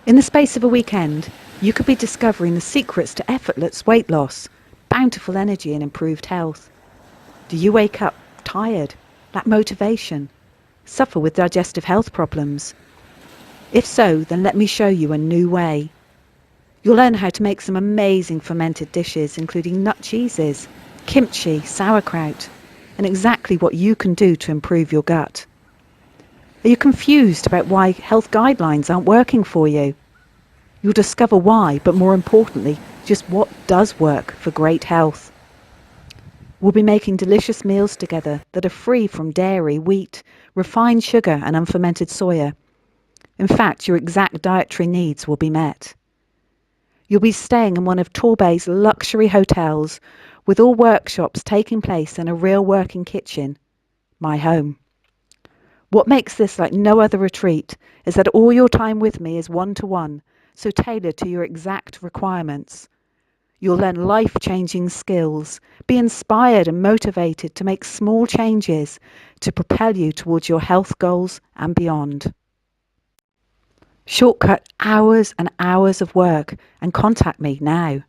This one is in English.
In the space of a weekend, you could be discovering the secrets to effortless weight loss, bountiful energy and improved health. Do you wake up tired, lack motivation, suffer with digestive health problems? If so, then let me show you a new way. You'll learn how to make some amazing fermented dishes, including nut cheeses, kimchi, sauerkraut, and exactly what you can do to improve your gut. Are you confused about why health guidelines aren't working for you? You'll discover why, but more importantly, just what does work for great health. We'll be making delicious meals together that are free from dairy, wheat, refined sugar, and unfermented soya. In fact, your exact dietary needs will be met. You'll be staying in one of Torbay's luxury hotels with all workshops taking place in a real working kitchen, my home. What makes this like no other retreat is that all your time with me is one-to-one, so tailored to your exact requirements. You'll learn life-changing skills, be inspired and motivated to make small changes to propel you towards your health goals and beyond. Shortcut hours and hours of work and contact me now.